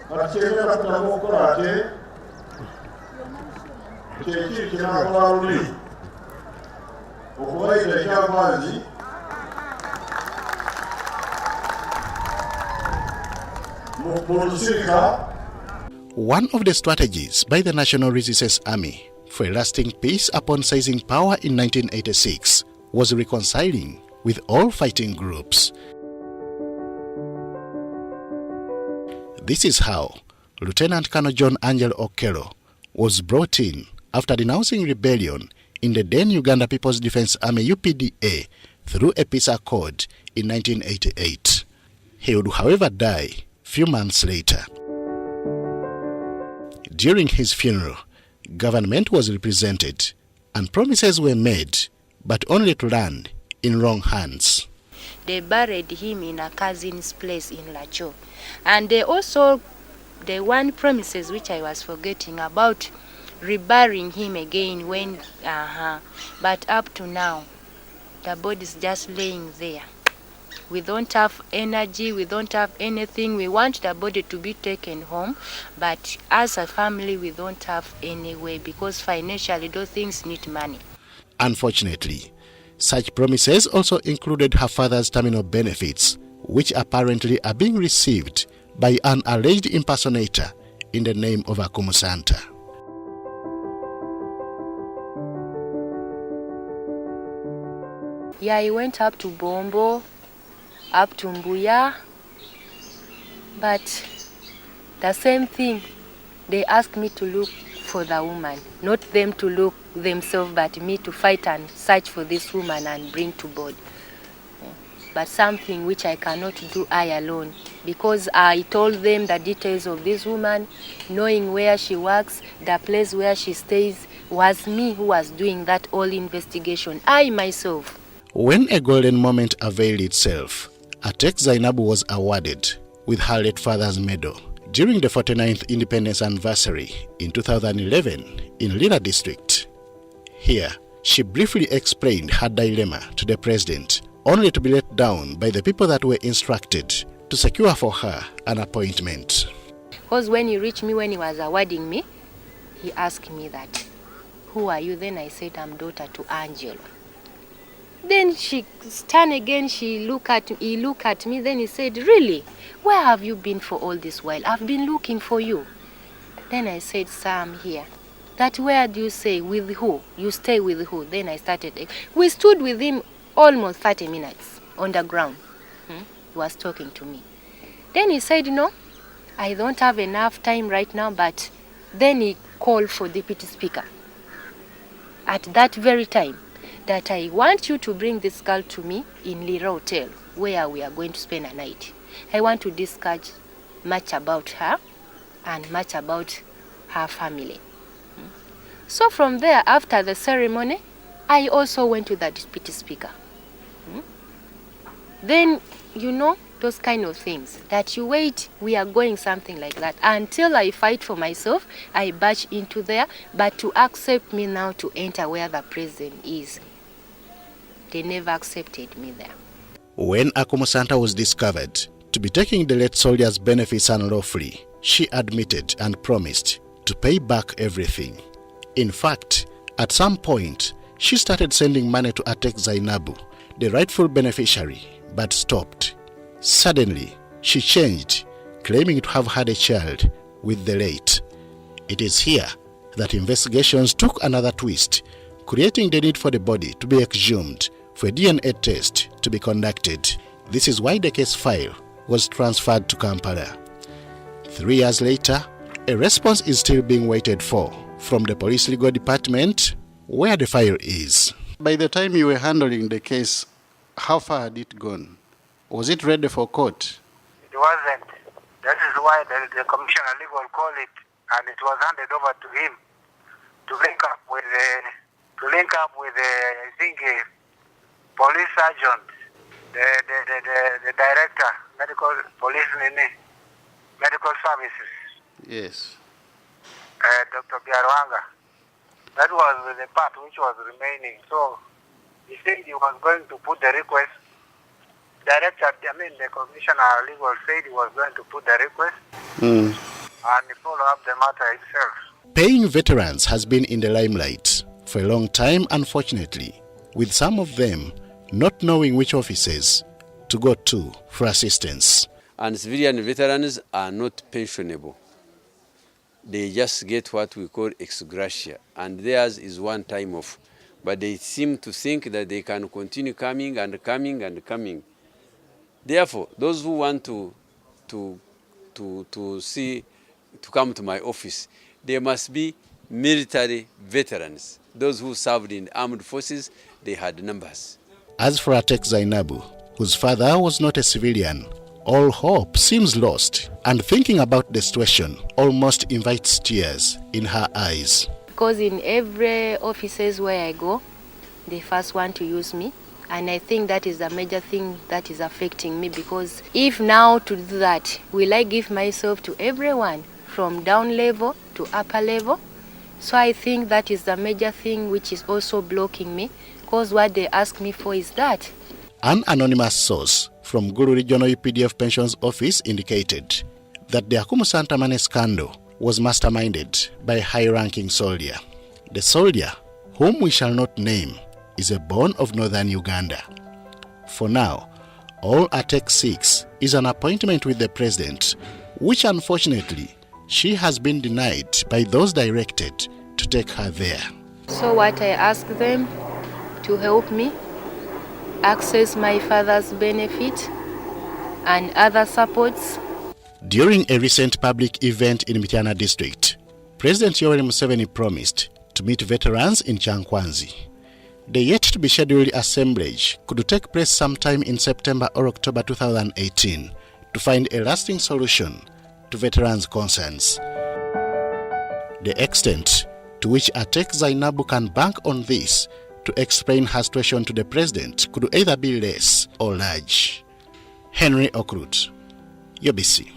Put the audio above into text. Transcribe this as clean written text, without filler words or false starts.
Kachemera kutamukola ate kyeki kinakola luli okubaita ekyamaanyi mu lusirika. One of the strategies by the National Resistance Army for a lasting peace upon seizing power in 1986 was reconciling with all fighting groups. This is how Lieutenant Colonel John Angelo Okello was brought in after denouncing rebellion in the then Uganda People's Defense Army UPDA through a peace accord in 1988. He would, however, die few months later. During his funeral, government was represented and promises were made, but only to land in wrong hands. They buried him in a cousin's place in Lacho. And they one promises which I was forgetting about reburying him again when, but up to now, the body is just laying there. We don't have energy, we don't have anything. We want the body to be taken home, but as a family, we don't have any way because financially those things need money. Unfortunately, such promises also included her father's terminal benefits, which apparently are being received by an alleged impersonator in the name of Akumusanta. Yeah, he went up to Bombo, up to Mbuya, but the same thing, they asked me to look for the woman, not them to look themselves, but me to fight and search for this woman and bring to board. But something which I cannot do I alone, because I told them the details of this woman, knowing where she works, the place where she stays, was me who was doing that whole investigation, I myself. When a golden moment availed itself, Atek Zainabu was awarded with her late father's medal during the 49th Independence Anniversary in 2011 in Lira District. Here, she briefly explained her dilemma to the president, only to be let down by the people that were instructed to secure for her an appointment. Because when he reached me, when he was awarding me, he asked me that, who are you? Then I said, I'm daughter to Angelo. Then she turned again, he looked at me, then he said, really? Where have you been for all this while? I've been looking for you. Then I said, sir, I'm here. That where do you say, with who? You stay with who? Then I started. We stood with him almost 30 minutes on the ground. He was talking to me. Then he said, no, I don't have enough time right now, but then he called for Deputy Speaker. At that very time, that I want you to bring this girl to me in Lira Hotel, where we are going to spend a night. I want to discuss much about her and much about her family. So from there, after the ceremony, I also went to the Deputy Speaker. Then, you know, those kind of things, that you wait, we are going something like that. Until I fight for myself, I barge into there, but to accept me now to enter where the president is, they never accepted me there. When Akumusanta was discovered to be taking the late soldier's benefits unlawfully, she admitted and promised to pay back everything. In fact, at some point, she started sending money to Atek Zainabu, the rightful beneficiary, but stopped. Suddenly, she changed, claiming to have had a child with the late. It is here that investigations took another twist, creating the need for the body to be exhumed for a DNA test to be conducted. This is why the case file was transferred to Kampala. 3 years later, a response is still being waited for from the police legal department, where the file is. By the time you were handling the case, how far had it gone? Was it ready for court? It wasn't. That is why the Commissioner Legal called it, and it was handed over to him to link up with I think, police sergeant, the director, medical services. Yes. Dr. Biarwanga. That was the part which was remaining. So he said he was going to put the request. The Commissioner Legal said he was going to put the request. and follow up the matter itself. Paying veterans has been in the limelight for a long time, unfortunately, with some of them not knowing which offices to go to for assistance. And civilian veterans are not pensionable. They just get what we call ex gratia, and theirs is one time off. But they seem to think that they can continue coming and coming and coming. Therefore, those who want to come to my office, they must be military veterans. Those who served in armed forces, they had numbers. As for Atek Zainabu, whose father was not a civilian, all hope seems lost, and thinking about the situation almost invites tears in her eyes. Because in every offices where I go, they first want to use me. And I think that is a major thing that is affecting me, because if now to do that, will I give myself to everyone from down level to upper level? So I think that is the major thing which is also blocking me, because what they ask me for is that. An anonymous source from Gulu Regional UPDF Pensions Office indicated that the Akumu Santamane scandal was masterminded by a high-ranking soldier. The soldier, whom we shall not name, is a born of northern Uganda. For now, all Atek seeks is an appointment with the president, which unfortunately she has been denied by those directed to take her there. So what I ask them to help me access my father's benefit and other supports. During a recent public event in Mityana district, President Yoweri Museveni promised to meet veterans in Kyankwanzi. The yet-to-be-scheduled assemblage could take place sometime in September or October 2018 to find a lasting solution to veterans' concerns. The extent to which Atek Zainabu can bank on this to explain her situation to the president could either be less or large. Henry Okrut, UBC.